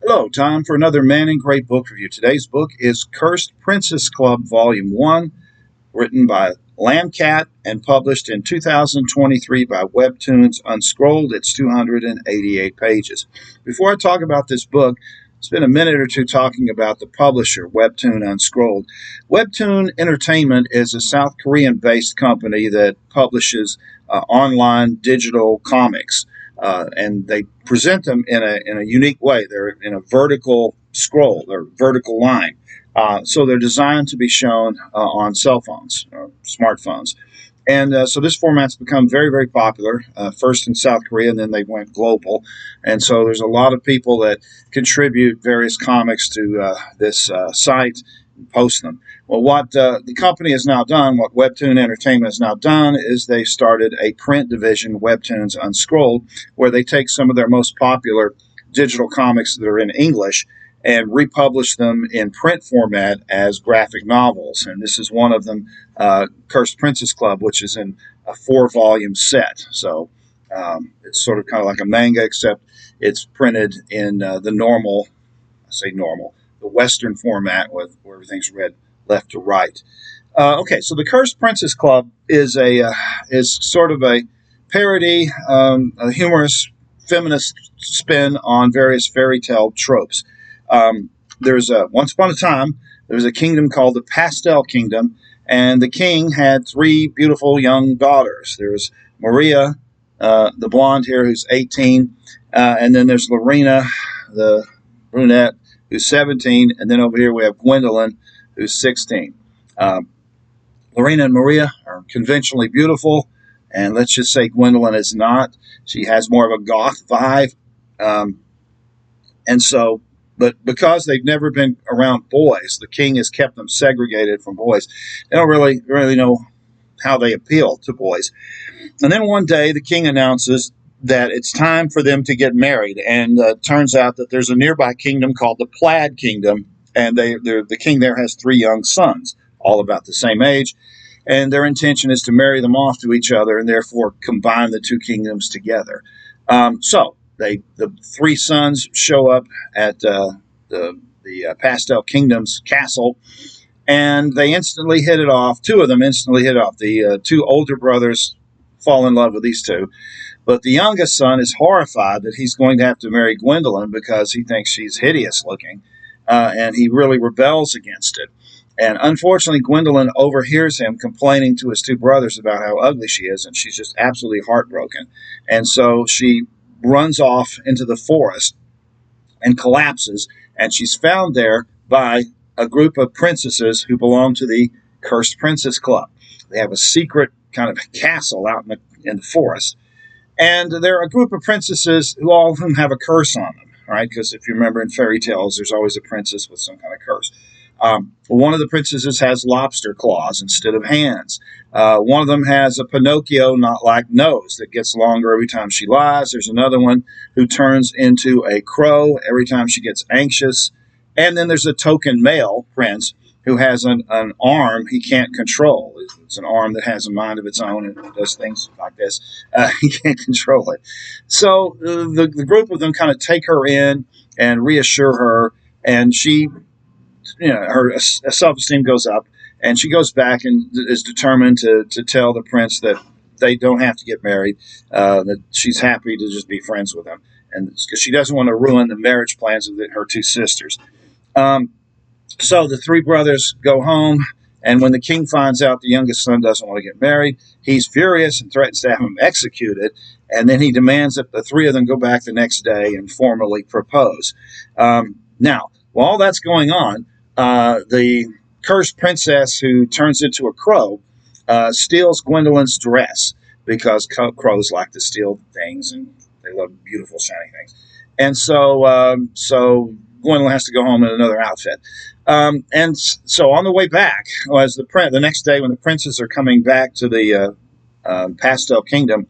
Hello, time for another Man in Great book review. Today's book is Cursed Princess Club, Volume 1, written by LambCat and published in 2023 by Webtoons Unscrolled. It's 288 pages. Before I talk about this book, spend a minute or two talking about the publisher, Webtoon Unscrolled. Webtoon Entertainment is a South Korean-based company that publishes online digital comics. And they present them in a unique way. They're in a vertical scroll, or vertical line. So they're designed to be shown on cell phones or smartphones. And so this format's become very, very popular, first in South Korea, and then they went global. And so there's a lot of people that contribute various comics to this site and post them. Well, what the company has now done, what Webtoon Entertainment has now done, is they started a print division, Webtoons Unscrolled, where they take some of their most popular digital comics that are in English and republish them in print format as graphic novels. And this is one of them, Cursed Princess Club, which is in a 4-volume set. So it's sort of kind of like a manga, except it's printed in the normal, I say normal, the Western format where everything's read left to right. Okay, so the Cursed Princess Club is sort of a parody, a humorous feminist spin on various fairy tale tropes. Once upon a time, there was a kingdom called the Pastel Kingdom, and the king had 3 beautiful young daughters. There's Maria, the blonde here, who's 18, and then there's Lorena, the brunette, who's 17, and then over here we have Gwendolyn, who's 16. Lorena and Maria are conventionally beautiful, and let's just say Gwendolyn is not. She has more of a goth vibe, but because they've never been around boys, the king has kept them segregated from boys. They don't really know how they appeal to boys. And then one day, the king announces that it's time for them to get married. And turns out that there's a nearby kingdom called the Plaid Kingdom, and the king there has 3 young sons, all about the same age. And their intention is to marry them off to each other and therefore combine the 2 kingdoms together. The 3 sons show up at the Pastel Kingdom's castle, and they instantly hit it off. 2 of them instantly hit it off. The 2 older brothers fall in love with these 2. But the youngest son is horrified that he's going to have to marry Gwendolyn because he thinks she's hideous looking, and he really rebels against it. And unfortunately, Gwendolyn overhears him complaining to his 2 brothers about how ugly she is, and she's just absolutely heartbroken. And so she runs off into the forest and collapses, and she's found there by a group of princesses who belong to the Cursed Princess Club. They have a secret kind of castle out in the forest, and they're a group of princesses who all of them have a curse on them, right? Because if you remember in fairy tales, there's always a princess with some kind of curse. One of the princesses has lobster claws instead of hands. One of them has a Pinocchio not-like nose that gets longer every time she lies. There's another one who turns into a crow every time she gets anxious. And then there's a token male prince who has an arm he can't control. It's an arm that has a mind of its own and does things like this. He can't control it. So the group of them kind of take her in and reassure her, and she, her self-esteem goes up, and she goes back and is determined to tell the prince that they don't have to get married, that she's happy to just be friends with him, and because she doesn't want to ruin the marriage plans of her 2 sisters. So the 3 brothers go home, and when the king finds out the youngest son doesn't want to get married, he's furious and threatens to have him executed, and then he demands that the 3 of them go back the next day and formally propose. Now, while all that's going on, the cursed princess who turns into a crow steals Gwendolyn's dress, because crows like to steal things, and they love beautiful, shiny things. And so Gwendolyn has to go home in another outfit. And so on the way back, as the next day when the princes are coming back to the Pastel Kingdom,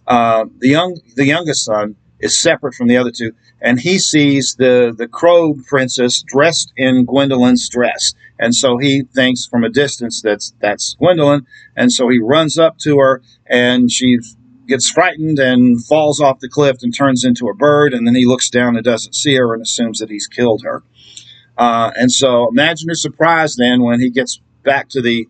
the youngest son is separate from the other 2, and he sees the crow princess dressed in Gwendolyn's dress, and so he thinks from a distance that's Gwendolyn, and so he runs up to her, and she gets frightened and falls off the cliff and turns into a bird, and then he looks down and doesn't see her and assumes that he's killed her. And so imagine her surprise then when he gets back to the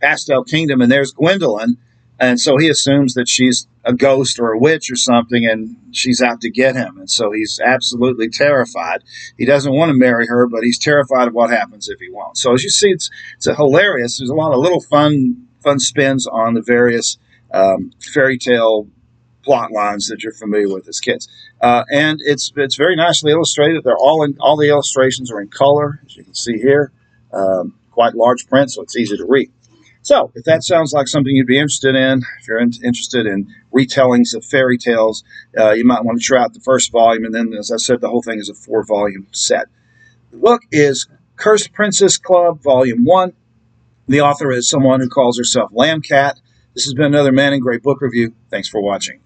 Pastel Kingdom and there's Gwendolyn. And so he assumes that she's a ghost or a witch or something, and she's out to get him. And so he's absolutely terrified. He doesn't want to marry her, but he's terrified of what happens if he won't. So as you see, it's a hilarious. There's a lot of little fun spins on the various fairy tale plot lines that you're familiar with as kids. And it's very nicely illustrated. They're all the illustrations are in color, as you can see here. Quite large print, so it's easy to read. So, if that sounds like something you'd be interested in, if you're interested in retellings of fairy tales, you might want to try out the first volume. And then, as I said, the whole thing is a 4-volume set. The book is Cursed Princess Club, Volume 1. The author is someone who calls herself LambCat. This has been another Man in Gray book review. Thanks for watching.